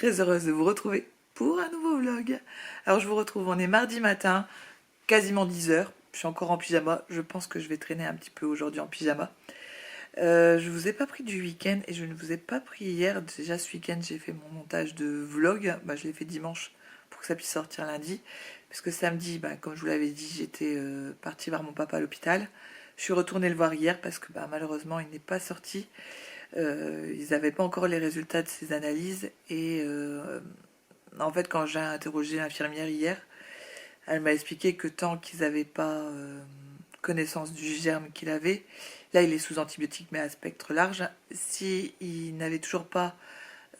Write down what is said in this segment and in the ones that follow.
très heureuse de vous retrouver pour un nouveau vlog. Alors je vous retrouve, on est mardi matin, quasiment 10 h. Je suis encore en pyjama, je pense que je vais traîner un petit peu aujourd'hui en pyjama. Je vous ai pas pris du week-end et je ne vous ai pas pris hier. Déjà ce week-end j'ai fait mon montage de vlog, je l'ai fait dimanche pour que ça puisse sortir lundi. Parce que samedi, comme je vous l'avais dit, j'étais partie voir mon papa à l'hôpital. Je suis retournée le voir hier parce que malheureusement il n'est pas sorti. Ils n'avaient pas encore les résultats de ces analyses et en fait quand j'ai interrogé l'infirmière hier, elle m'a expliqué que tant qu'ils n'avaient pas connaissance du germe qu'il avait, là il est sous antibiotiques mais à spectre large, si ils n'avaient toujours pas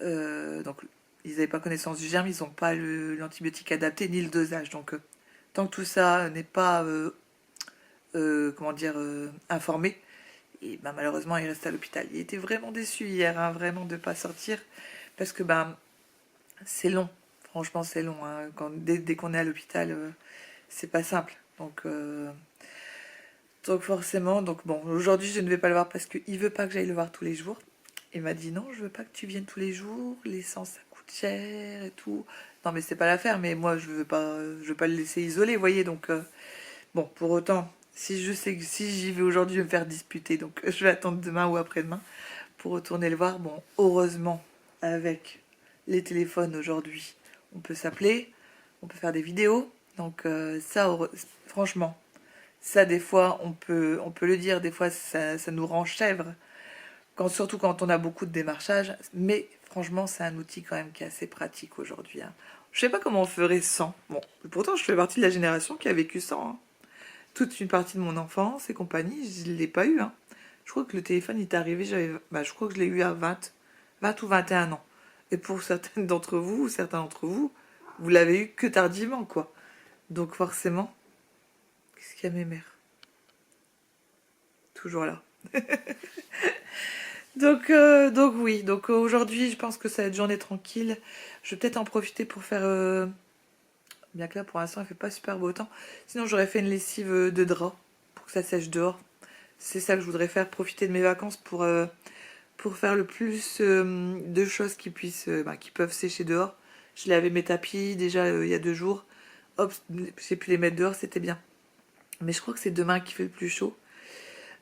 donc ils n'avaient pas connaissance du germe, ils n'ont pas l'antibiotique adapté ni le dosage, donc tant que tout ça n'est pas informé, et malheureusement, il reste à l'hôpital. Il était vraiment déçu hier, hein, vraiment de ne pas sortir. Parce que c'est long. Franchement, c'est long. Hein. Dès qu'on est à l'hôpital, c'est pas simple. Donc forcément, bon, aujourd'hui, je ne vais pas le voir parce qu'il veut pas que j'aille le voir tous les jours. Il m'a dit non, je veux pas que tu viennes tous les jours. L'essence, ça coûte cher et tout. Non, mais c'est pas l'affaire. Mais moi, je veux pas le laisser isolé, vous voyez. Donc, bon, pour autant... Si je sais que si j'y vais aujourd'hui, je vais me faire disputer. Donc je vais attendre demain ou après-demain pour retourner le voir. Bon, heureusement, avec les téléphones aujourd'hui, on peut s'appeler, on peut faire des vidéos. Donc franchement, ça des fois, on peut le dire, des fois ça nous rend chèvre. Surtout quand on a beaucoup de démarchage. Mais franchement, c'est un outil quand même qui est assez pratique aujourd'hui. Hein. Je sais pas comment on ferait sans. Bon, pourtant je fais partie de la génération qui a vécu sans. Hein. Toute une partie de mon enfance et compagnie, je ne l'ai pas eu. Hein. Je crois que le téléphone il est arrivé, je crois que je l'ai eu à 20 ou 21 ans. Et pour certaines d'entre vous, ou certains d'entre vous, vous l'avez eu que tardivement, quoi. Donc forcément, qu'est-ce qu'il y a mes mères? Toujours là. donc oui, donc aujourd'hui, je pense que ça va être journée tranquille. Je vais peut-être en profiter pour faire... Bien que là, pour l'instant, il fait pas super beau temps. Sinon, j'aurais fait une lessive de drap pour que ça sèche dehors. C'est ça que je voudrais faire, profiter de mes vacances pour faire le plus de choses qui peuvent sécher dehors. Je lavais mes tapis déjà il y a 2 jours. Hop, j'ai pu les mettre dehors, c'était bien. Mais je crois que c'est demain qui fait le plus chaud.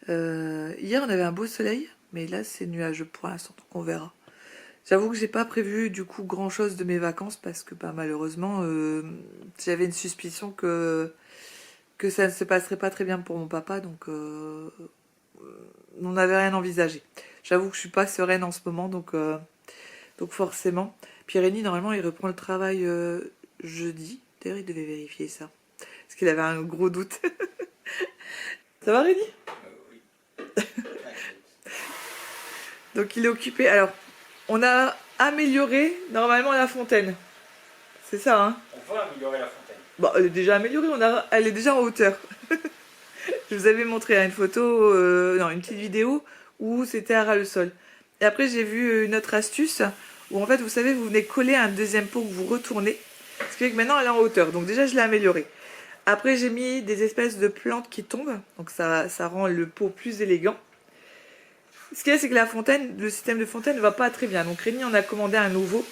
Hier, on avait un beau soleil, mais là, c'est nuageux pour l'instant, donc on verra. J'avoue que j'ai pas prévu du coup grand chose de mes vacances parce que malheureusement j'avais une suspicion que ça ne se passerait pas très bien pour mon papa, donc on n'avait rien envisagé. J'avoue que je suis pas sereine en ce moment, donc forcément. Puis Rémi, normalement il reprend le travail jeudi. D'ailleurs il devait vérifier ça parce qu'il avait un gros doute. Ça va Rémi? Oui. Donc il est occupé. Alors on a amélioré normalement la fontaine. C'est ça, hein? On va améliorer la fontaine. Bon, elle est déjà améliorée, elle est déjà en hauteur. Je vous avais montré une photo, une petite vidéo où c'était à ras le sol. Et après j'ai vu une autre astuce où en fait vous savez vous venez coller un deuxième pot que vous retournez. Ce qui fait que maintenant elle est en hauteur. Donc déjà je l'ai améliorée. Après j'ai mis des espèces de plantes qui tombent. Donc ça rend le pot plus élégant. Ce qu'il y a, c'est que la fontaine, le système de fontaine ne va pas très bien. Donc Rémi en a commandé un nouveau.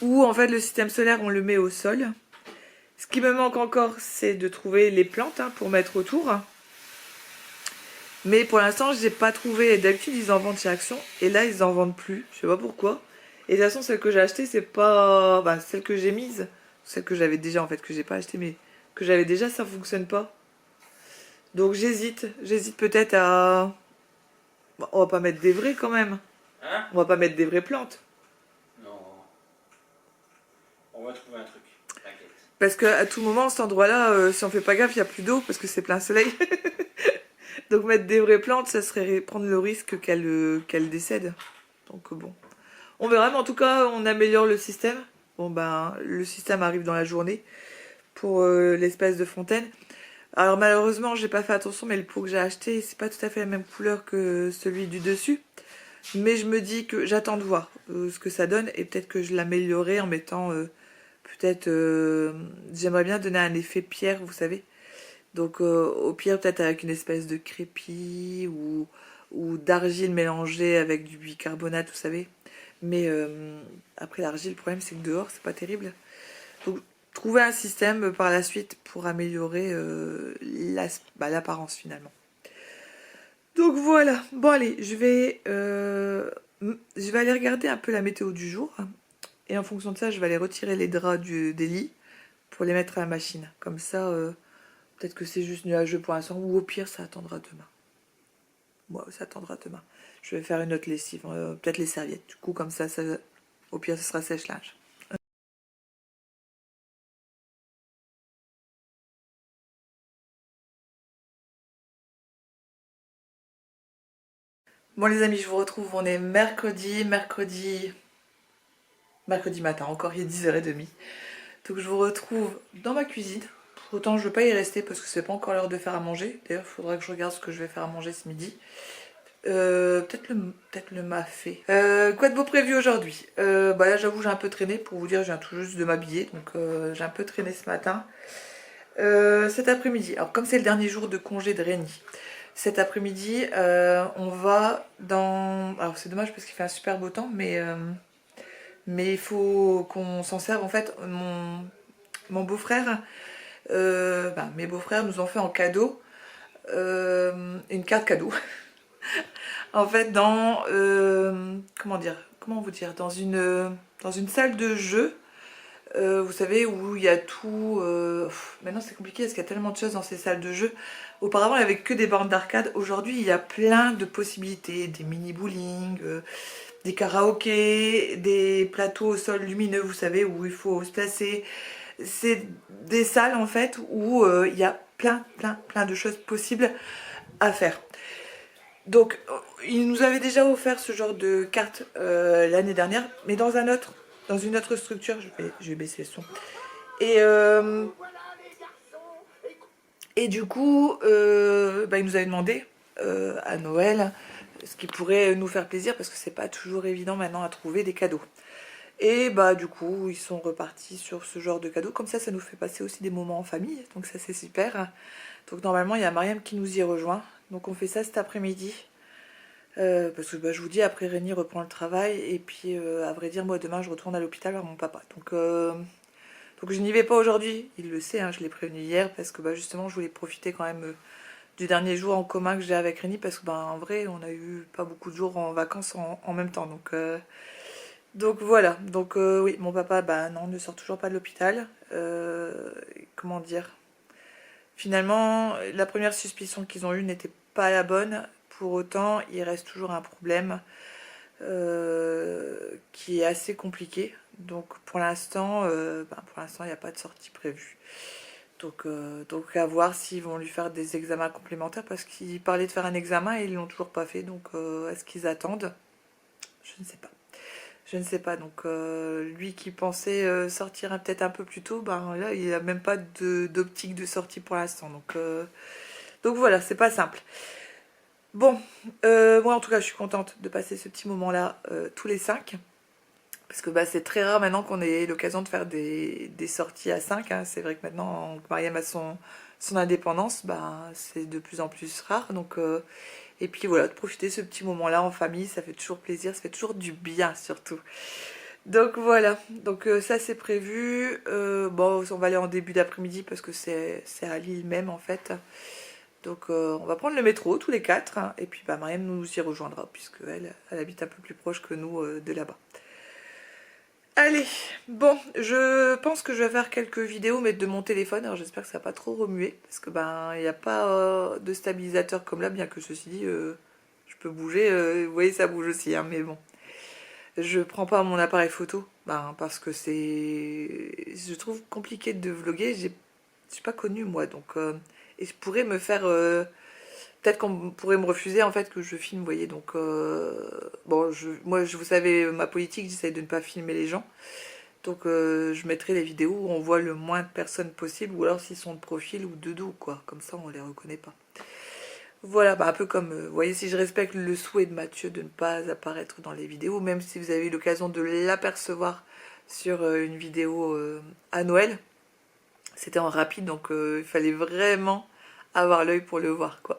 Où en fait le système solaire on le met au sol. Ce qui me manque encore c'est de trouver les plantes pour mettre autour. Mais pour l'instant j'ai pas trouvé. D'habitude ils en vendent chez Action. Et là ils en vendent plus. Je sais pas pourquoi. Et de toute façon celle que j'ai achetée c'est pas... celle que j'ai mise. Celle que j'avais déjà en fait. Que j'ai pas achetée mais que j'avais déjà, ça fonctionne pas. Donc j'hésite. J'hésite peut-être à... on va pas mettre des vrais quand même. Hein? On va pas mettre des vraies plantes. Non. On va trouver un truc. T'inquiète. Parce qu'à tout moment, cet endroit-là, si on fait pas gaffe, il n'y a plus d'eau parce que c'est plein soleil. Donc mettre des vraies plantes, ça serait prendre le risque qu'elle décède. Donc bon. On verra, mais en tout cas, on améliore le système. Bon le système arrive dans la journée pour l'espèce de fontaine. Alors malheureusement, j'ai pas fait attention, mais le pot que j'ai acheté, c'est pas tout à fait la même couleur que celui du dessus. Mais je me dis que j'attends de voir ce que ça donne et peut-être que je l'améliorerai en mettant peut-être j'aimerais bien donner un effet pierre, vous savez. Donc au pire peut-être avec une espèce de crépi ou d'argile mélangée avec du bicarbonate, vous savez. Mais après l'argile, le problème c'est que dehors c'est pas terrible. Donc trouver un système par la suite pour améliorer l'apparence finalement. Donc voilà, bon allez, je vais aller regarder un peu la météo du jour. Et en fonction de ça, je vais aller retirer les draps des lits pour les mettre à la machine. Comme ça, peut-être que c'est juste nuageux pour l'instant, ou au pire, ça attendra demain. Bon, ça attendra demain. Je vais faire une autre lessive, peut-être les serviettes. Du coup, comme ça, au pire, ce sera sèche-linge. Bon les amis, je vous retrouve, on est mercredi matin, encore il est 10h30. Donc je vous retrouve dans ma cuisine. Pour autant je ne veux pas y rester parce que c'est pas encore l'heure de faire à manger. D'ailleurs il faudra que je regarde ce que je vais faire à manger ce midi. Peut-être le mafé. Quoi de beau prévu aujourd'hui? Bah là j'avoue j'ai un peu traîné, pour vous dire je viens tout juste de m'habiller. Donc j'ai un peu traîné ce matin. Cet après-midi, alors comme c'est le dernier jour de congé de Rémi, cet après-midi on va dans... Alors c'est dommage parce qu'il fait un super beau temps, mais il faut qu'on s'en serve. En fait mon beau-frère, mes beaux-frères nous ont fait en cadeau une carte cadeau. En fait comment vous dire, dans une salle de jeu. Vous savez, où il y a tout... maintenant c'est compliqué parce qu'il y a tellement de choses dans ces salles de jeu. Auparavant il n'y avait que des bornes d'arcade. Aujourd'hui il y a plein de possibilités. Des mini-bowling, des karaokés, des plateaux au sol lumineux, vous savez, où il faut se placer. C'est des salles en fait où il y a plein de choses possibles à faire. Donc il nous avait déjà offert ce genre de carte l'année dernière, mais dans une autre structure. Je vais baisser le son. Et du coup, il nous avait demandé à Noël ce qui pourrait nous faire plaisir, parce que c'est pas toujours évident maintenant à trouver des cadeaux. Et bah du coup, ils sont repartis sur ce genre de cadeaux. Comme ça nous fait passer aussi des moments en famille, donc ça c'est super. Donc normalement, il y a Mariam qui nous y rejoint. Donc on fait ça cet après-midi. Parce que je vous dis, après Rémi reprend le travail. Et puis à vrai dire, moi demain je retourne à l'hôpital voir mon papa. Donc je n'y vais pas aujourd'hui, il le sait, hein, je l'ai prévenu hier. Parce que justement je voulais profiter quand même du dernier jour en commun que j'ai avec Rémi. Parce que en vrai on a eu pas beaucoup de jours en vacances en même temps. Donc voilà, donc oui, mon papa non, ne sort toujours pas de l'hôpital. Comment dire, finalement la première suspicion qu'ils ont eue n'était pas la bonne. Pour autant il reste toujours un problème qui est assez compliqué. Donc pour l'instant il n'y a pas de sortie prévue. Donc à voir s'ils vont lui faire des examens complémentaires, parce qu'ils parlaient de faire un examen et ils l'ont toujours pas fait. Donc est-ce qu'ils attendent? Je ne sais pas. Je ne sais pas. Donc lui qui pensait sortir peut-être un peu plus tôt, là il n'a même pas d'optique de sortie pour l'instant. Donc voilà, c'est pas simple. Bon, moi en tout cas je suis contente de passer ce petit moment là tous les 5. Parce que c'est très rare maintenant qu'on ait l'occasion de faire des sorties à 5. Hein. C'est vrai que maintenant que Mariam a son indépendance, c'est de plus en plus rare. Et puis voilà, de profiter de ce petit moment là en famille, ça fait toujours plaisir, ça fait toujours du bien surtout. Donc voilà, donc ça c'est prévu. On va aller en début d'après-midi parce que c'est à Lille même en fait. Donc on va prendre le métro tous les 4, hein, et puis Mariam nous y rejoindra puisque elle habite un peu plus proche que nous de là-bas. Allez, bon, je pense que je vais faire quelques vidéos mais de mon téléphone. Alors j'espère que ça va pas trop remuer, parce que il n'y a pas de stabilisateur comme là, bien que ceci dit je peux bouger, vous voyez ça bouge aussi, hein, mais bon. Je prends pas mon appareil photo, parce que je trouve compliqué de vlogger. Je suis pas connue moi, donc et je pourrais me faire peut-être qu'on pourrait me refuser en fait que je filme, vous voyez. Donc vous savez ma politique, j'essaie de ne pas filmer les gens. Donc je mettrai les vidéos où on voit le moins de personnes possible, ou alors s'ils sont de profil ou de dos, quoi. Comme ça on les reconnaît pas. Voilà, un peu comme, vous voyez, si je respecte le souhait de Mathieu de ne pas apparaître dans les vidéos, même si vous avez eu l'occasion de l'apercevoir sur une vidéo à Noël, c'était en rapide, donc il fallait vraiment avoir l'œil pour le voir, quoi.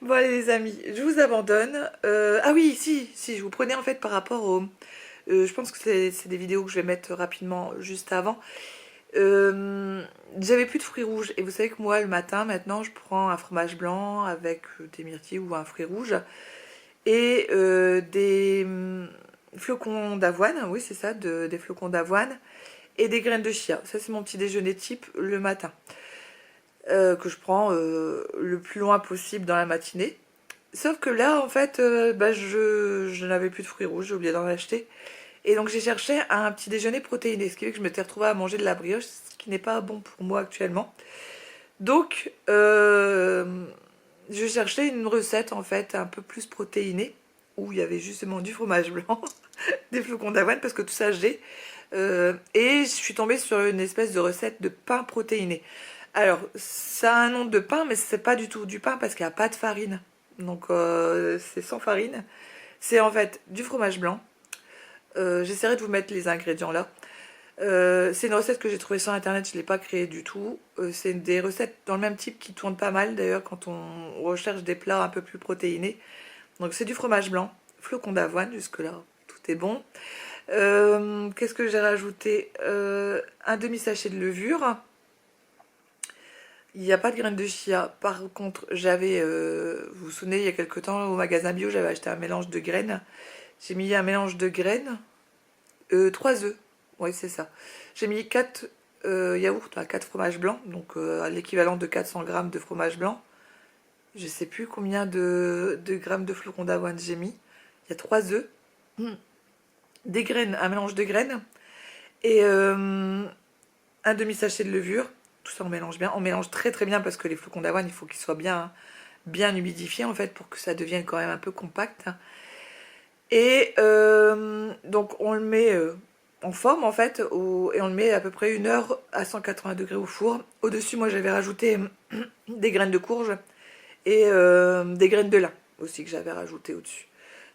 Bon allez les amis, je vous abandonne. Ah oui, si, je vous prenais en fait par rapport au... je pense que c'est des vidéos que je vais mettre rapidement juste avant. J'avais plus de fruits rouges et vous savez que moi le matin maintenant je prends un fromage blanc avec des myrtilles ou un fruit rouge et des flocons d'avoine, oui c'est ça, des flocons d'avoine et des graines de chia. Ça c'est mon petit déjeuner type le matin. Que je prends le plus loin possible dans la matinée. Sauf que là, en fait, je n'avais plus de fruits rouges, j'ai oublié d'en acheter. Et donc j'ai cherché un petit déjeuner protéiné, ce qui fait que je m'étais retrouvée à manger de la brioche, ce qui n'est pas bon pour moi actuellement. Donc, je cherchais une recette, en fait, un peu plus protéinée, où il y avait justement du fromage blanc, des flocons d'avoine, parce que tout ça j'ai. Et je suis tombée sur une espèce de recette de pain protéiné. Alors, ça a un nom de pain, mais c'est pas du tout du pain parce qu'il n'y a pas de farine. Donc, c'est sans farine. C'est en fait du fromage blanc. J'essaierai de vous mettre les ingrédients là. C'est une recette que j'ai trouvée sur internet, je ne l'ai pas créée du tout. C'est des recettes dans le même type qui tournent pas mal d'ailleurs quand on recherche des plats un peu plus protéinés. Donc, c'est du fromage blanc, flocons d'avoine, jusque-là, tout est bon. Qu'est-ce que j'ai rajouté? Un demi-sachet de levure. Il n'y a pas de graines de chia. Par contre, j'avais, vous vous souvenez, il y a quelques temps, au magasin bio, j'avais acheté un mélange de graines. J'ai mis un mélange de graines, 3 œufs, oui c'est ça. J'ai mis 4 yaourts, 4 fromages blancs, donc l'équivalent de 400 grammes de fromage blanc. Je ne sais plus combien de grammes de flocons d'avoine j'ai mis. Il y a 3 œufs, des graines, un mélange de graines, et un demi-sachet de levure. Tout ça on mélange bien, on mélange très très bien parce que les flocons d'avoine il faut qu'ils soient bien humidifiés en fait pour que ça devienne quand même un peu compact. Et donc on le met en forme en fait et on le met à peu près 1 heure à 180 degrés au four. Au dessus moi j'avais rajouté des graines de courge et des graines de lin aussi que j'avais rajouté au dessus.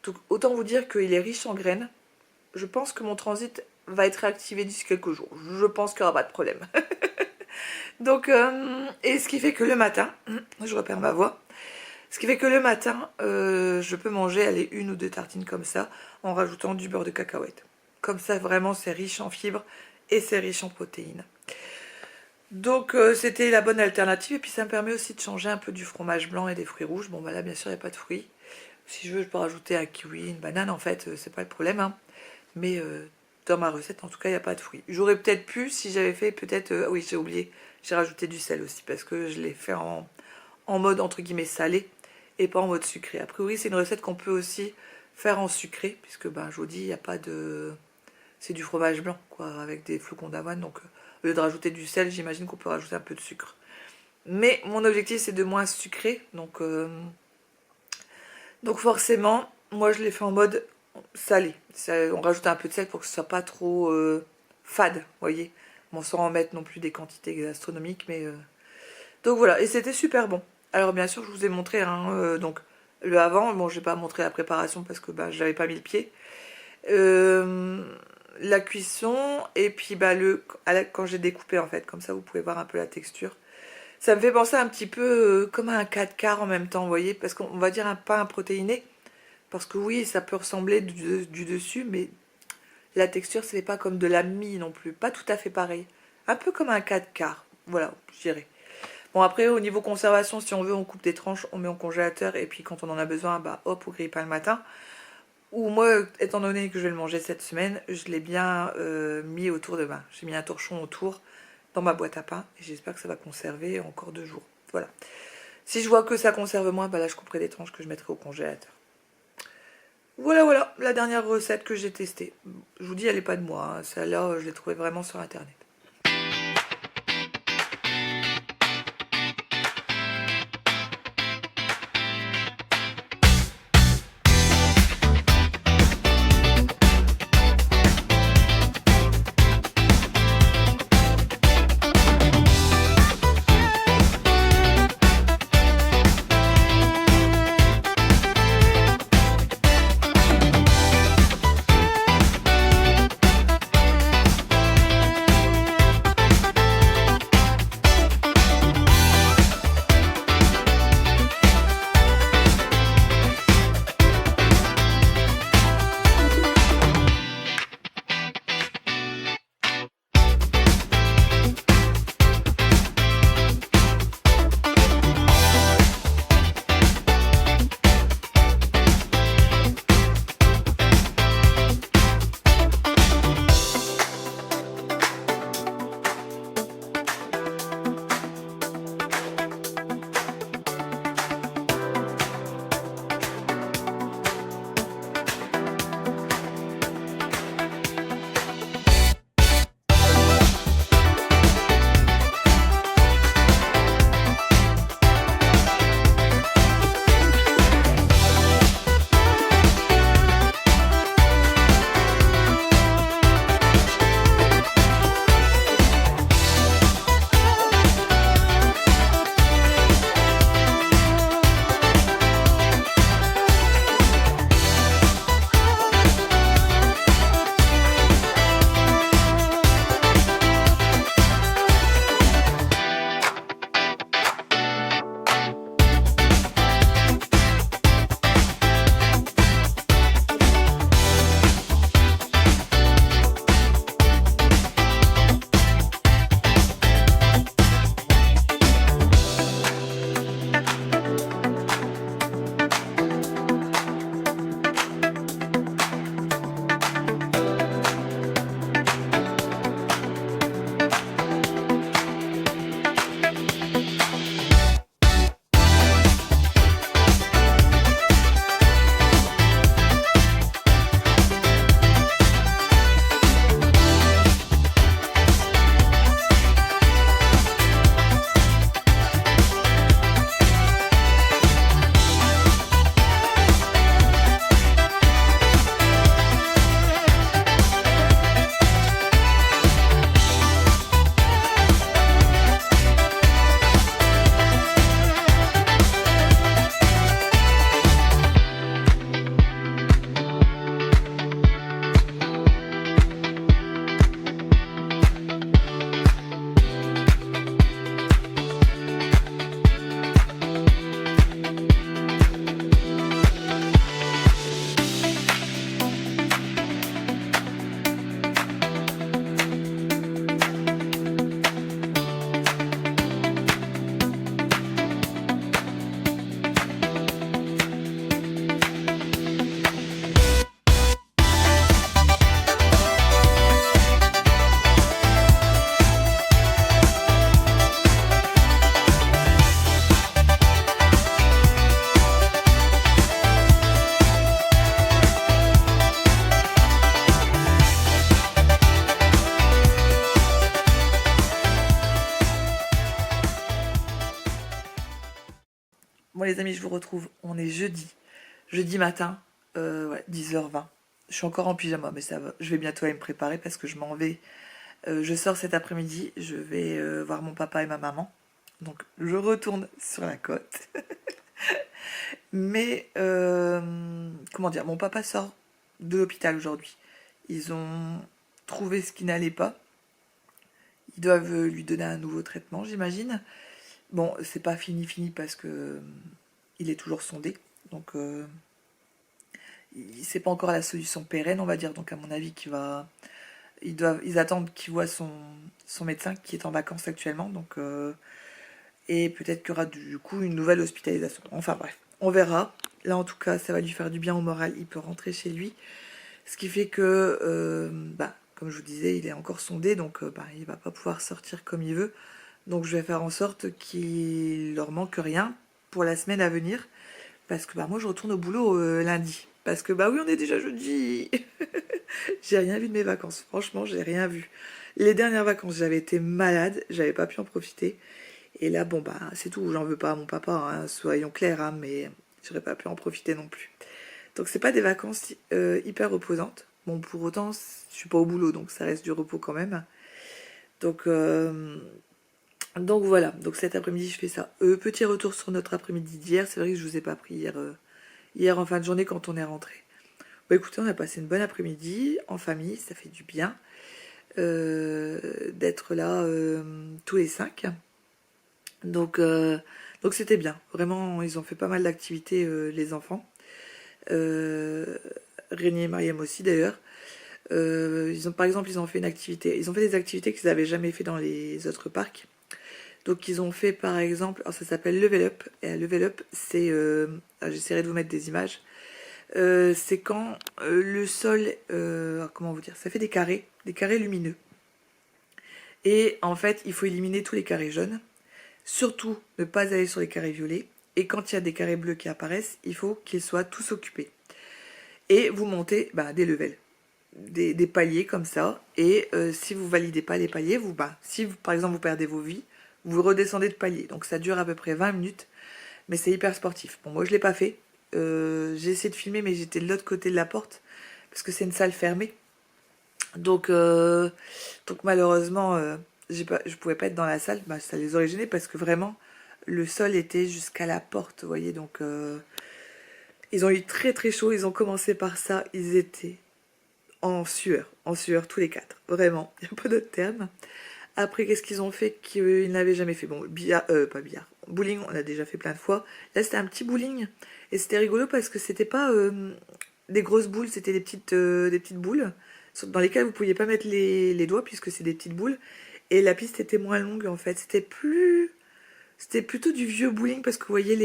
Donc autant vous dire qu'il est riche en graines. Je pense que mon transit va être réactivé d'ici quelques jours. Je pense qu'il n'y aura pas de problème. Donc, et ce qui fait que le matin, je repère ma voix, ce qui fait que le matin, je peux manger, allez, 1 ou 2 tartines comme ça, en rajoutant du beurre de cacahuète. Comme ça, vraiment, c'est riche en fibres et c'est riche en protéines. Donc, c'était la bonne alternative. Et puis, ça me permet aussi de changer un peu du fromage blanc et des fruits rouges. Bon, bah là, bien sûr, il n'y a pas de fruits. Si je veux, je peux rajouter un kiwi, une banane, en fait, c'est pas le problème, hein. Mais dans ma recette, en tout cas, il n'y a pas de fruits. J'aurais peut-être pu, si j'avais fait peut-être... oui, j'ai oublié, j'ai rajouté du sel aussi, parce que je l'ai fait en mode, entre guillemets, salé, et pas en mode sucré. A priori, c'est une recette qu'on peut aussi faire en sucré, puisque, ben, je vous dis, il n'y a pas de... C'est du fromage blanc, quoi, avec des flocons d'avoine, donc au lieu de rajouter du sel, j'imagine qu'on peut rajouter un peu de sucre. Mais mon objectif, c'est de moins sucré, donc forcément, moi, je l'ai fait en mode salé. On rajoute un peu de sel pour que ce soit pas trop fade, vous voyez. Bon, sans en mettre non plus des quantités astronomiques, mais... Donc voilà, et c'était super bon. Alors bien sûr, je vous ai montré, hein, donc le avant, bon, j'ai pas montré la préparation parce que bah, j'avais pas mis le pied. La cuisson, et puis bah, quand j'ai découpé en fait, comme ça vous pouvez voir un peu la texture. Ça me fait penser un petit peu comme à un 4 quarts en même temps, vous voyez, parce qu'on va dire un pain protéiné. Parce que oui, ça peut ressembler du dessus, mais la texture, ce n'est pas comme de la mie non plus. Pas tout à fait pareil. Un peu comme un 4 quarts. Voilà, je dirais. Bon, après, au niveau conservation, si on veut, on coupe des tranches, on met au congélateur. Et puis, quand on en a besoin, bah hop, au grille-pain le matin. Ou moi, étant donné que je vais le manger cette semaine, je l'ai bien mis autour de bain. J'ai mis un torchon autour dans ma boîte à pain. Et j'espère que ça va conserver encore 2 jours. Voilà. Si je vois que ça conserve moins, bah là, je couperai des tranches que je mettrai au congélateur. Voilà, la dernière recette que j'ai testée. Je vous dis, elle n'est pas de moi, hein. Celle-là, je l'ai trouvée vraiment sur internet. Bon les amis, je vous retrouve, on est jeudi. Jeudi matin, ouais, 10h20. Je suis encore en pyjama, mais ça va. Je vais bientôt aller me préparer parce que je m'en vais. Je sors cet après-midi, je vais voir mon papa et ma maman. Donc je retourne sur la côte. Mais, comment dire, mon papa sort de l'hôpital aujourd'hui. Ils ont trouvé ce qui n'allait pas. Ils doivent lui donner un nouveau traitement, j'imagine. Bon, c'est pas fini parce que il est toujours sondé. Donc, c'est pas encore la solution pérenne, on va dire. Donc, à mon avis, ils attendent qu'il voit son médecin qui est en vacances actuellement. Donc, et peut-être qu'il y aura du coup une nouvelle hospitalisation. Enfin bref, on verra. Là, en tout cas, ça va lui faire du bien au moral. Il peut rentrer chez lui. Ce qui fait que, comme je vous disais, il est encore sondé, donc il va pas pouvoir sortir comme il veut. Donc je vais faire en sorte qu'il leur manque rien pour la semaine à venir. Parce que moi je retourne au boulot lundi. Parce que oui, on est déjà jeudi. J'ai rien vu de mes vacances. Franchement, j'ai rien vu. Les dernières vacances, j'avais été malade, j'avais pas pu en profiter. Et là, bon c'est tout. J'en veux pas à mon papa, hein, soyons clairs, hein, mais j'aurais pas pu en profiter non plus. Donc c'est pas des vacances hyper reposantes. Bon, pour autant, je suis pas au boulot, donc ça reste du repos quand même. Donc, donc voilà, donc cet après-midi je fais ça. Petit retour sur notre après-midi d'hier, c'est vrai que je vous ai pas pris hier en fin de journée quand on est rentré. Bon écoutez, on a passé une bonne après-midi en famille, ça fait du bien d'être là tous les 5. Donc c'était bien, vraiment ils ont fait pas mal d'activités les enfants. Rémi et Mariam aussi d'ailleurs. Par exemple, ils ont fait des activités qu'ils n'avaient jamais fait dans les autres parcs. Donc ils ont fait par exemple, alors ça s'appelle Level Up, et à Level Up c'est, j'essaierai de vous mettre des images, c'est quand le sol, comment vous dire, ça fait des carrés lumineux. Et en fait il faut éliminer tous les carrés jaunes, surtout ne pas aller sur les carrés violets, et quand il y a des carrés bleus qui apparaissent, il faut qu'ils soient tous occupés. Et vous montez des levels. Des paliers comme ça, et si vous validez pas les paliers, si par exemple vous perdez vos vies, vous redescendez de palier. Donc ça dure à peu près 20 minutes, mais c'est hyper sportif. Bon, moi je l'ai pas fait. J'ai essayé de filmer, mais j'étais de l'autre côté de la porte parce que c'est une salle fermée. Donc malheureusement, je pouvais pas être dans la salle. Ça les aurait gênés parce que vraiment le sol était jusqu'à la porte, vous voyez. Donc ils ont eu très très chaud. Ils ont commencé par ça. Ils étaient en sueur tous les quatre. Vraiment, il n'y a pas d'autre terme. Après, qu'est-ce qu'ils ont fait qu'ils n'avaient jamais fait? Bon, billard, pas billard. Bowling, on a déjà fait plein de fois. Là, c'était un petit bowling. Et c'était rigolo parce que c'était pas des grosses boules, c'était des petites boules dans lesquelles vous pouviez pas mettre les doigts puisque c'est des petites boules. Et la piste était moins longue en fait. C'était plutôt du vieux bowling parce que vous voyez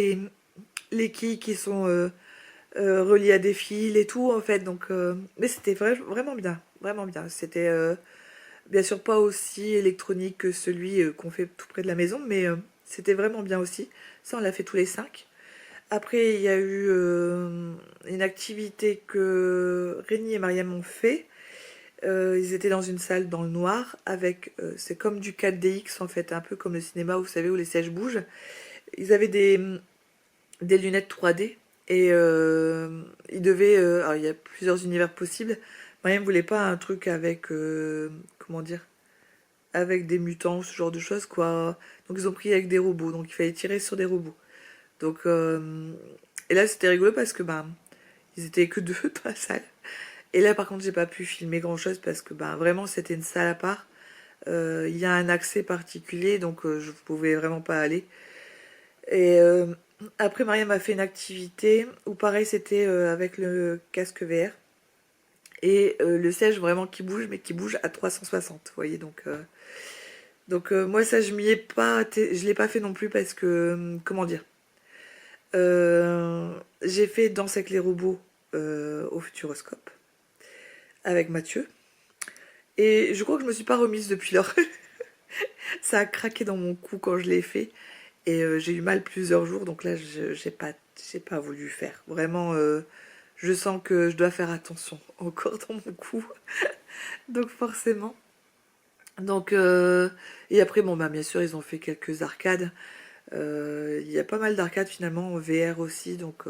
les quilles qui sont reliées à des fils et tout en fait. Donc, mais c'était vraiment bien. Vraiment bien. C'était bien sûr pas aussi électronique que celui qu'on fait tout près de la maison, mais c'était vraiment bien aussi. Ça, on l'a fait tous les 5. Après, il y a eu une activité que Rémi et Mariam ont fait. Ils étaient dans une salle dans le noir avec, c'est comme du 4DX en fait, un peu comme le cinéma, vous savez, où les sièges bougent. Ils avaient des lunettes 3D et ils devaient, alors il y a plusieurs univers possibles. Mariam voulait pas un truc avec, comment dire, avec des mutants, ce genre de choses quoi. Donc ils ont pris avec des robots, donc il fallait tirer sur des robots. Donc et là c'était rigolo parce que ils étaient que deux dans la salle. Et là par contre j'ai pas pu filmer grand chose parce que vraiment c'était une salle à part. Il y a un accès particulier donc je pouvais vraiment pas aller. Et après Mariam a fait une activité où pareil c'était avec le casque VR. Et le siège vraiment qui bouge, mais qui bouge à 360, vous voyez, donc moi ça je m'y ai pas, je l'ai pas fait non plus parce que, comment dire, j'ai fait Danse avec les robots au Futuroscope avec Mathieu, et je crois que je me suis pas remise depuis lors. Ça a craqué dans mon cou quand je l'ai fait, et j'ai eu mal plusieurs jours, donc là j'ai pas voulu faire, vraiment. Je sens que je dois faire attention encore dans mon cou. Donc forcément. Donc et après bien sûr ils ont fait quelques arcades. Il y a pas mal d'arcades finalement en VR aussi, donc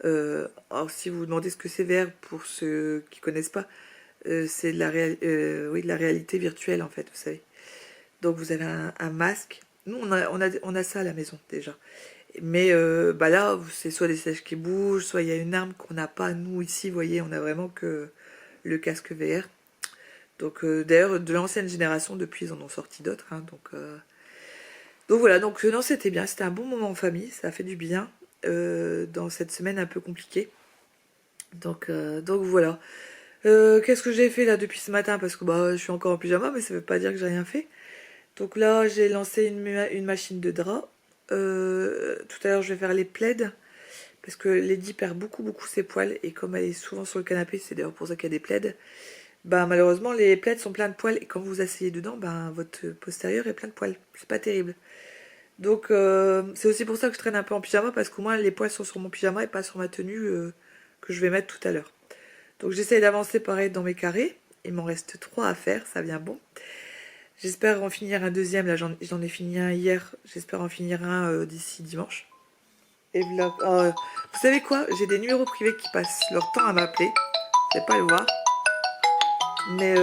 alors si vous vous demandez ce que c'est VR pour ceux qui connaissent pas, c'est de oui, de la réalité virtuelle en fait, vous savez. Donc vous avez un masque. Nous on a ça à la maison déjà. Mais bah là, c'est soit des sièges qui bougent, soit il y a une arme qu'on n'a pas nous ici, vous voyez, on a vraiment que le casque VR. Donc d'ailleurs de l'ancienne génération, depuis ils en ont sorti d'autres, hein, donc voilà, donc non c'était bien, c'était un bon moment en famille, ça a fait du bien dans cette semaine un peu compliquée. Donc voilà. Qu'est-ce que j'ai fait là depuis ce matin? Parce que bah je suis encore en pyjama, mais ça veut pas dire que j'ai rien fait. Donc là j'ai lancé une machine de drap. Tout à l'heure je vais faire les plaids. Parce que Lady perd beaucoup ses poils. Et comme elle est souvent sur le canapé, c'est d'ailleurs pour ça qu'il y a des plaids. Bah malheureusement les plaids sont pleins de poils. Et quand vous vous asseyez dedans, bah votre postérieur est plein de poils. C'est pas terrible. Donc c'est aussi pour ça que je traîne un peu en pyjama. Parce qu'au moins les poils sont sur mon pyjama et pas sur ma tenue que je vais mettre tout à l'heure. Donc j'essaye d'avancer pareil dans mes carrés. Il m'en reste 3 à faire, ça vient bon. J'espère en finir un deuxième, là j'en ai fini un hier. J'espère en finir un d'ici dimanche. Et voilà. Vous savez quoi? J'ai des numéros privés qui passent leur temps à m'appeler. Je vais pas le voir. Mais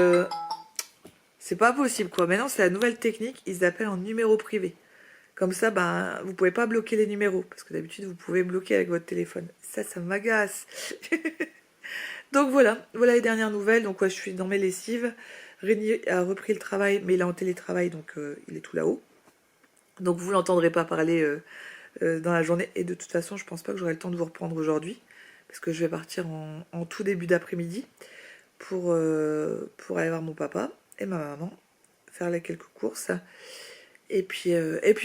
c'est pas possible quoi. Maintenant c'est la nouvelle technique, ils appellent en numéro privé. Comme ça, ben, vous pouvez pas bloquer les numéros. Parce que d'habitude vous pouvez bloquer avec votre téléphone. Ça m'agace. Donc voilà les dernières nouvelles. Donc ouais, je suis dans mes lessives. Rémi a repris le travail, mais il est en télétravail, donc il est tout là-haut. Donc vous l'entendrez pas parler dans la journée. Et de toute façon, je pense pas que j'aurai le temps de vous reprendre aujourd'hui. Parce que je vais partir en tout début d'après-midi pour aller voir mon papa et ma maman, faire les quelques courses. Et puis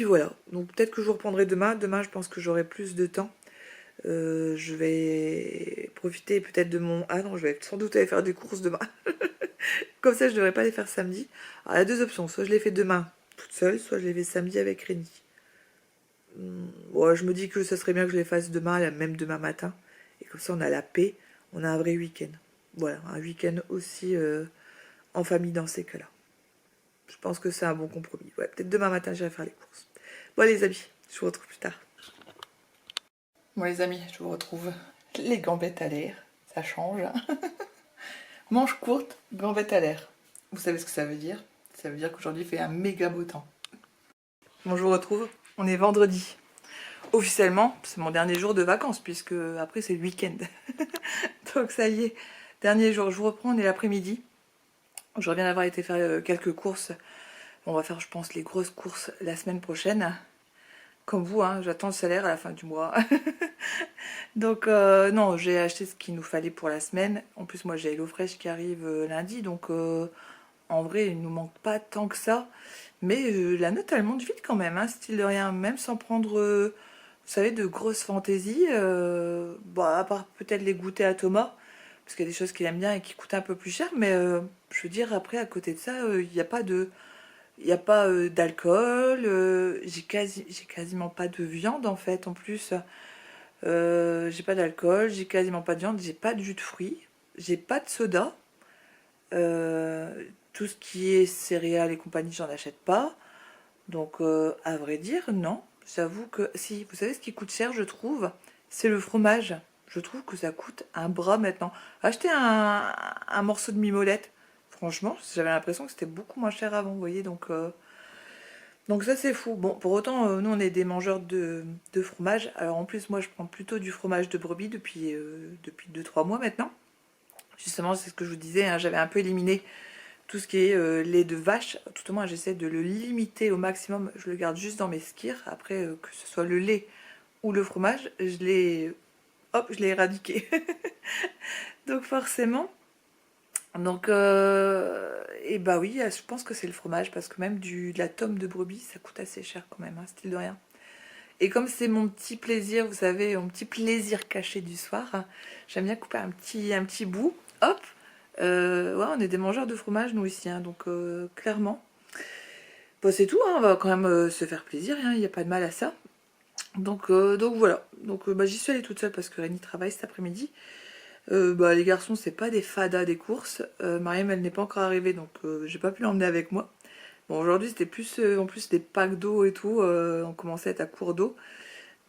voilà. Donc peut-être que je vous reprendrai demain. Demain, je pense que j'aurai plus de temps. Je vais profiter peut-être de mon... Ah non, je vais sans doute aller faire des courses demain. Comme ça, je ne devrais pas les faire samedi. Alors, il y a deux options. Soit je les fais demain toute seule, soit je les fais samedi avec Rémi. Ouais, je me dis que ça serait bien que je les fasse demain, même demain matin. Et comme ça, on a la paix. On a un vrai week-end. Voilà, un week-end aussi en famille dans ces cas-là. Je pense que c'est un bon compromis. Ouais, peut-être demain matin, j'irai faire les courses. Bon, les amis, je vous retrouve plus tard. Bon, les amis, je vous retrouve. Les gambettes à l'air. Ça change. Manche courte, gambette à l'air. Vous savez ce que ça veut dire? Ça veut dire qu'aujourd'hui il fait un méga beau temps. Bon, je vous retrouve. On est vendredi. Officiellement, c'est mon dernier jour de vacances, puisque après c'est le week-end. Donc ça y est, dernier jour. Je vous reprends, on est l'après-midi. Je reviens d'avoir été faire quelques courses. On va faire, je pense, les grosses courses la semaine prochaine. Comme vous, hein, j'attends le salaire à la fin du mois. Donc non, j'ai acheté ce qu'il nous fallait pour la semaine. En plus, moi j'ai HelloFresh qui arrive lundi, donc en vrai, il nous manque pas tant que ça. Mais la note, elle monte vite quand même, hein, style de rien. Même sans prendre, vous savez, de grosses fantaisies. Bah, à part peut-être les goûters à Thomas, parce qu'il y a des choses qu'il aime bien et qui coûtent un peu plus cher. Mais je veux dire, après, à côté de ça, il n'y a pas de... Il n'y a pas d'alcool, j'ai quasiment pas de viande en fait en plus. J'ai pas d'alcool, j'ai quasiment pas de viande, j'ai pas de jus de fruits, j'ai pas de soda. Tout ce qui est céréales et compagnie, j'en achète pas. Donc, à vrai dire, non. J'avoue que si, vous savez ce qui coûte cher, je trouve, c'est le fromage. Je trouve que ça coûte un bras maintenant. Acheter un morceau de mimolette, franchement, j'avais l'impression que c'était beaucoup moins cher avant, vous voyez, donc ça c'est fou. Bon, pour autant, nous on est des mangeurs de fromage. Alors en plus, moi je prends plutôt du fromage de brebis depuis 2-3 mois maintenant. Justement, c'est ce que je vous disais, hein, j'avais un peu éliminé tout ce qui est lait de vache. Tout au moins, j'essaie de le limiter au maximum. Je le garde juste dans mes skyrs. Après, que ce soit le lait ou le fromage, je l'ai éradiqué. Donc forcément... Donc, et bah oui, je pense que c'est le fromage, parce que même de la tome de brebis, ça coûte assez cher quand même, hein, style de rien. Et comme c'est mon petit plaisir, vous savez, mon petit plaisir caché du soir, hein, j'aime bien couper un petit bout, hop, ouais, on est des mangeurs de fromage, nous ici, hein, donc clairement. Bon, c'est tout, hein, on va quand même se faire plaisir, il n'y a pas de mal à ça. Donc voilà, donc bah, j'y suis allée toute seule parce que Rémi travaille cet après-midi. Bah, les garçons, c'est pas des fadas des courses. Mariam, elle n'est pas encore arrivée, donc j'ai pas pu l'emmener avec moi. Bon, aujourd'hui, c'était plus en plus des packs d'eau et tout. On commençait à être à court d'eau.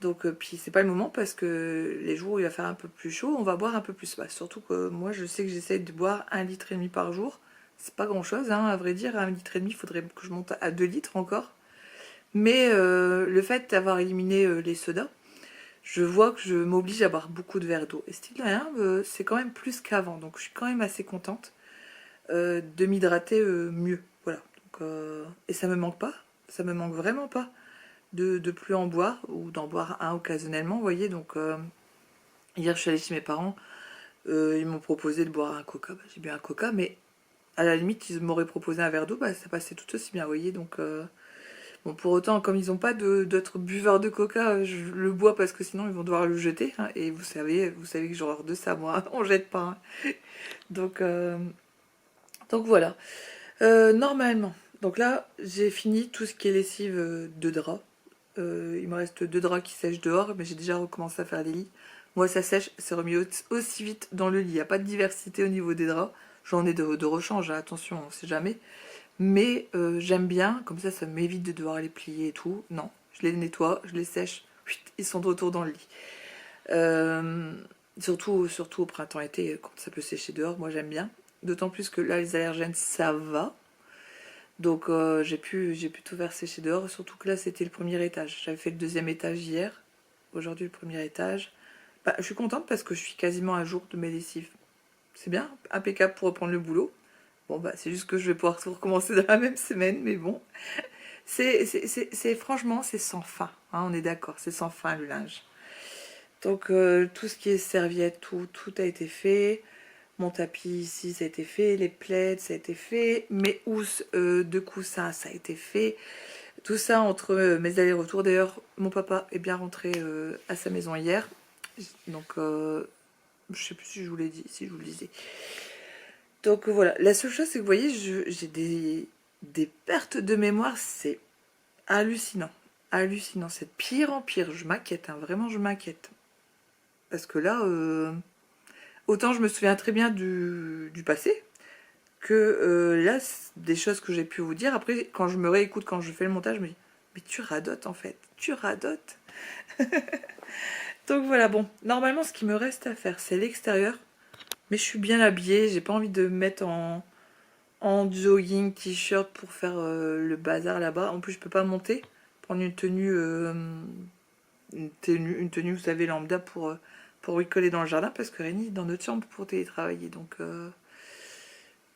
Donc, puis c'est pas le moment parce que les jours où il va faire un peu plus chaud, on va boire un peu plus. Bah, surtout que moi, je sais que j'essaie de boire 1,5 litre par jour. C'est pas grand chose, hein, à vrai dire. 1,5 litre, il faudrait que je monte à 2 litres encore. Mais le fait d'avoir éliminé les sodas, je vois que je m'oblige à boire beaucoup de verres d'eau. Et style rien, c'est quand même plus qu'avant. Donc je suis quand même assez contente de m'hydrater mieux. Voilà. Donc, et ça me manque pas. Ça me manque vraiment pas de plus en boire ou d'en boire un occasionnellement. Vous voyez, donc hier je suis allée chez mes parents. Ils m'ont proposé de boire un coca. Bah, j'ai bu un coca, mais à la limite, ils m'auraient proposé un verre d'eau. Bah, ça passait tout aussi bien, vous voyez. Donc bon, pour autant, comme ils n'ont pas d'autres buveurs de coca, je le bois parce que sinon ils vont devoir le jeter, hein. Et vous savez que j'ai horreur de ça, moi. On jette pas, hein. Donc, donc voilà. Normalement, donc là, j'ai fini tout ce qui est lessive de draps. Il me reste 2 draps qui sèchent dehors, mais j'ai déjà recommencé à faire les lits. Moi, ça sèche, c'est remis aussi vite dans le lit. Il n'y a pas de diversité au niveau des draps. J'en ai de rechange, hein, attention, on sait jamais. Mais j'aime bien, comme ça m'évite de devoir les plier et tout. Non, je les nettoie, je les sèche, ils sont de retour dans le lit. Euh, surtout au printemps-été, quand ça peut sécher dehors, moi j'aime bien. D'autant plus que là, les allergènes, ça va. Donc j'ai pu tout faire sécher dehors, surtout que là, c'était le premier étage. J'avais fait le deuxième étage hier, aujourd'hui le premier étage. Bah, je suis contente parce que je suis quasiment à jour de mes lessives. C'est bien, impeccable pour reprendre le boulot. Bon, bah, c'est juste que je vais pouvoir tout recommencer dans la même semaine, mais bon. Franchement, c'est sans fin, hein, on est d'accord, c'est sans fin le linge. Donc, tout ce qui est serviette, tout a été fait. Mon tapis ici, ça a été fait. Les plaids, ça a été fait. Mes housses de coussin, ça a été fait. Tout ça entre mes allers-retours. D'ailleurs, mon papa est bien rentré à sa maison hier. Donc, je sais plus si je vous l'ai dit, si je vous le disais. Donc voilà, la seule chose c'est que vous voyez, j'ai des pertes de mémoire, c'est hallucinant. Hallucinant, c'est de pire en pire. Je m'inquiète, hein, vraiment je m'inquiète. Parce que là, autant je me souviens très bien du passé, que là, des choses que j'ai pu vous dire. Après, quand je me réécoute, quand je fais le montage, je me dis, mais tu radotes en fait, tu radotes. Donc voilà, bon, normalement ce qui me reste à faire, c'est l'extérieur. Mais je suis bien habillée, j'ai pas envie de me mettre en jogging, t-shirt pour faire le bazar là-bas. En plus, je peux pas monter, prendre une tenue, vous savez, lambda pour bricoler dans le jardin parce que Rémi est dans notre chambre pour télétravailler. Donc,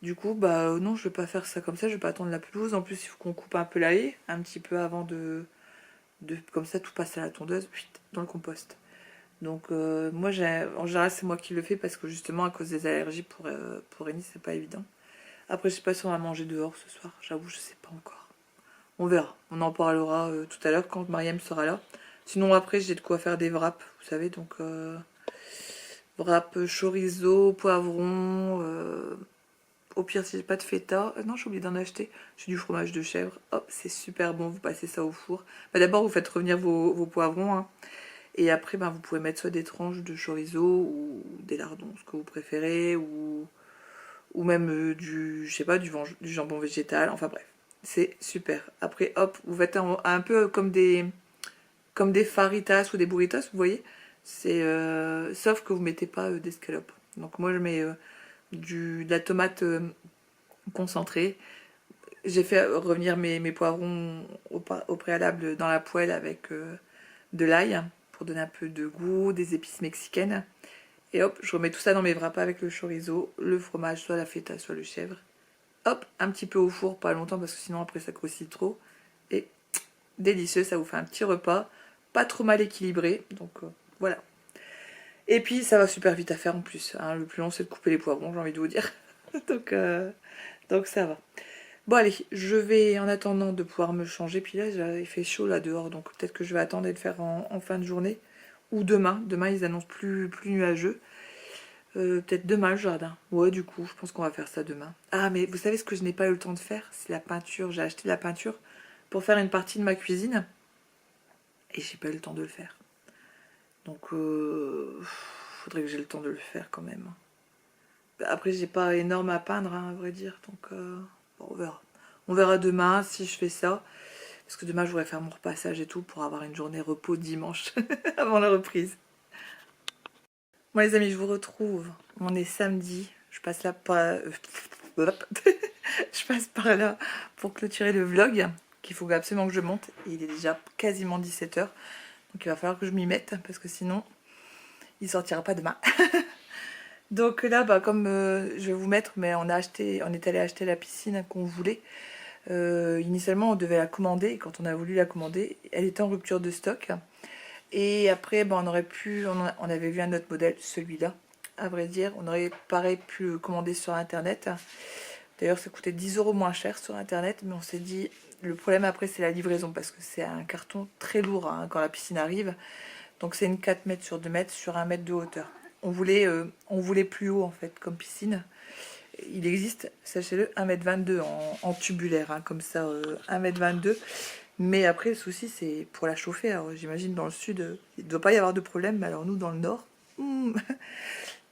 du coup, bah non, je vais pas faire ça comme ça. Je vais pas attendre la pelouse. En plus, il faut qu'on coupe un peu la haie un petit peu avant comme ça, tout passe à la tondeuse, dans le compost. Donc, moi, en général, c'est moi qui le fais parce que justement, à cause des allergies pour Rémi, c'est pas évident. Après, je sais pas si on va manger dehors ce soir. J'avoue, je sais pas encore. On verra. On en parlera tout à l'heure quand Mariam sera là. Sinon, après, j'ai de quoi faire des wraps, vous savez. Donc, wrap chorizo, poivron. Au pire, si j'ai pas de feta. Non, j'ai oublié d'en acheter. J'ai du fromage de chèvre. Hop, c'est super bon. Vous passez ça au four. Bah, d'abord, vous faites revenir vos poivrons, hein. Et après, bah, vous pouvez mettre soit des tranches de chorizo ou des lardons, ce que vous préférez. Ou même je sais pas, du jambon végétal, enfin bref, c'est super. Après, hop, vous faites un peu comme des faritas ou des burritos, vous voyez, sauf que vous mettez pas d'escalope. Donc moi, je mets de la tomate concentrée. J'ai fait revenir mes poivrons au préalable dans la poêle avec de l'ail pour donner un peu de goût, des épices mexicaines. Et hop, je remets tout ça dans mes wraps avec le chorizo, le fromage, soit la feta, soit le chèvre. Hop, un petit peu au four, pas longtemps parce que sinon après ça grossit trop. Et délicieux, ça vous fait un petit repas, pas trop mal équilibré. Donc voilà. Et puis ça va super vite à faire en plus, hein. Le plus long c'est de couper les poivrons, j'ai envie de vous dire. donc ça va. Bon allez, je vais en attendant de pouvoir me changer. Puis là, il fait chaud là dehors, donc peut-être que je vais attendre et le faire en fin de journée. Ou demain. Demain, ils annoncent plus nuageux. Peut-être demain le jardin. Ouais, du coup, je pense qu'on va faire ça demain. Ah, mais vous savez ce que je n'ai pas eu le temps de faire? C'est la peinture. J'ai acheté de la peinture pour faire une partie de ma cuisine. Et j'ai pas eu le temps de le faire. Donc, faudrait que j'ai le temps de le faire quand même. Après, j'ai pas énorme à peindre, hein, à vrai dire. Donc, bon, on verra. On verra demain si je fais ça. Parce que demain, je voudrais faire mon repassage et tout pour avoir une journée repos dimanche avant la reprise. Bon les amis, je vous retrouve. On est samedi. Je passe là par... je passe par là pour clôturer le vlog qu'il faut absolument que je monte. Et il est déjà quasiment 17 h. Donc il va falloir que je m'y mette parce que sinon il sortira pas demain. Donc là, bah, comme je vais vous mettre, mais on est allé acheter la piscine qu'on voulait. Initialement on devait la commander et quand on a voulu la commander, elle était en rupture de stock. Et après, on aurait pu, on avait vu un autre modèle, celui-là. À vrai dire, on aurait pareil pu le commander sur internet. D'ailleurs, ça coûtait 10 € moins cher sur internet, mais on s'est dit, le problème après c'est la livraison parce que c'est un carton très lourd hein, quand la piscine arrive. Donc c'est une 4 mètres sur 2 mètres sur 1 mètre de hauteur. On voulait plus haut en fait comme piscine. Il existe, sachez-le, 1,22 m en tubulaire, hein, comme ça, 1,22 m. Mais après, le souci, c'est pour la chauffer. Alors, j'imagine dans le sud, il ne doit pas y avoir de problème. Mais alors, nous, dans le nord...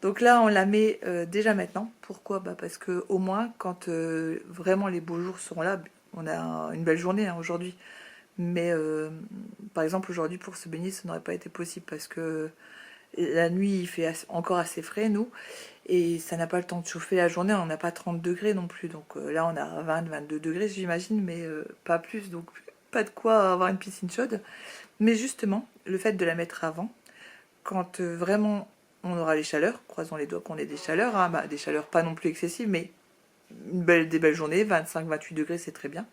Donc là, on la met déjà maintenant. Pourquoi? Parce que au moins, quand vraiment les beaux jours seront là, on a une belle journée hein, aujourd'hui. Mais par exemple, aujourd'hui, pour se baigner, ça n'aurait pas été possible parce que la nuit, il fait encore assez frais, nous. Et ça n'a pas le temps de chauffer la journée, on n'a pas 30 degrés non plus. Donc là, on a 20-22 degrés, j'imagine, mais pas plus. Donc pas de quoi avoir une piscine chaude. Mais justement, le fait de la mettre avant, quand vraiment on aura les chaleurs, croisons les doigts qu'on ait des chaleurs, hein, des chaleurs pas non plus excessives, mais des belles journées, 25-28 degrés, c'est très bien.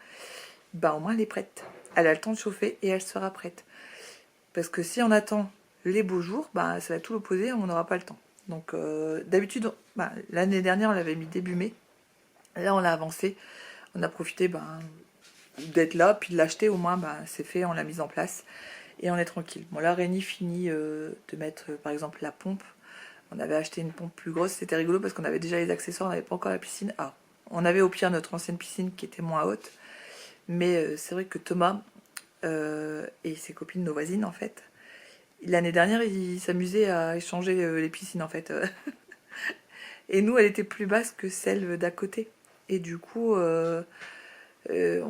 Au moins, elle est prête. Elle a le temps de chauffer et elle sera prête. Parce que si on attend les beaux jours, ça va être tout l'opposé, on n'aura pas le temps. Donc d'habitude, l'année dernière on l'avait mis début mai. Là on l'a avancé. On a profité d'être là, puis de l'acheter au moins, c'est fait, on l'a mise en place. Et on est tranquille. Bon là Rémi finit de mettre par exemple la pompe. On avait acheté une pompe plus grosse, c'était rigolo parce qu'on avait déjà les accessoires, on n'avait pas encore la piscine. Ah, on avait au pire notre ancienne piscine qui était moins haute. Mais c'est vrai que Thomas et ses copines, nos voisines en fait, l'année dernière, ils s'amusaient à échanger les piscines en fait. Et nous, elle était plus basse que celle d'à côté. Et du coup, on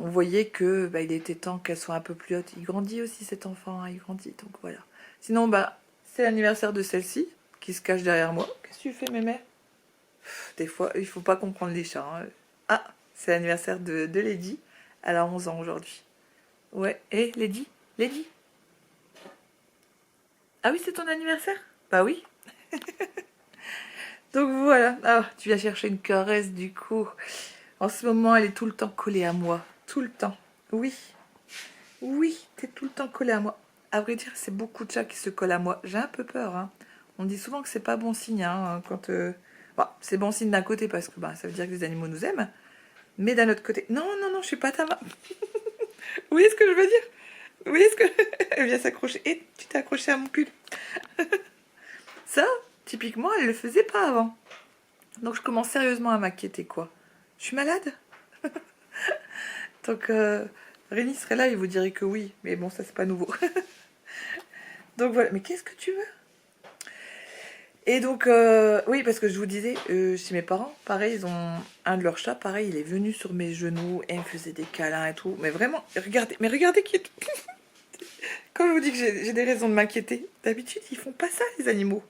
voyait que il était temps qu'elle soit un peu plus haute. Il grandit aussi cet enfant, hein, il grandit, donc voilà. Sinon, c'est l'anniversaire de celle-ci qui se cache derrière moi. Qu'est-ce que tu fais, mémé? Des fois, il faut pas comprendre les chats. Hein. Ah, c'est l'anniversaire de Lady. Elle a 11 ans aujourd'hui. Ouais, et Lady? Lady? Ah oui, c'est ton anniversaire? Bah oui. Donc voilà. Ah, tu viens chercher une caresse du coup. En ce moment, elle est tout le temps collée à moi. Tout le temps. Oui. Oui, t'es tout le temps collée à moi. À vrai dire, c'est beaucoup de chats qui se collent à moi. J'ai un peu peur. Hein. On dit souvent que c'est pas bon signe. Hein, quand c'est bon signe d'un côté parce que ça veut dire que les animaux nous aiment. Mais d'un autre côté... Non, non, non, je suis pas ta main. Vous voyez ce que je veux dire? Vous voyez ce que... Elle vient s'accrocher. Et tu t'es accroché à mon pull. Ça, typiquement, elle le faisait pas avant. Donc je commence sérieusement à m'inquiéter, quoi. Je suis malade? Donc Rémi serait là, il vous dirait que oui. Mais bon, ça c'est pas nouveau. Donc voilà. Mais qu'est-ce que tu veux? Et donc, oui, parce que je vous disais, chez mes parents, pareil, ils ont un de leurs chats, pareil, il est venu sur mes genoux et il me faisait des câlins et tout. Mais vraiment, regardez qui est... Quand je vous dis que j'ai des raisons de m'inquiéter, d'habitude, ils font pas ça, les animaux.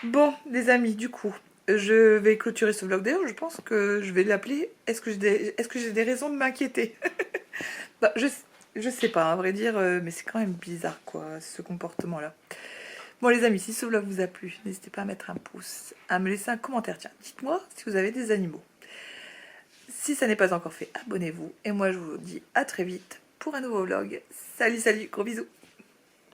Bon, les amis, du coup, je vais clôturer ce vlog. D'ailleurs, je pense que je vais l'appeler « Est-ce que j'ai des raisons de m'inquiéter ?» Je sais pas, à vrai dire, mais c'est quand même bizarre, quoi, ce comportement-là. Bon, les amis, si ce vlog vous a plu, n'hésitez pas à mettre un pouce, à me laisser un commentaire. Tiens, dites-moi si vous avez des animaux. Si ça n'est pas encore fait, abonnez-vous. Et moi, je vous dis à très vite pour un nouveau vlog. Salut, salut, gros bisous.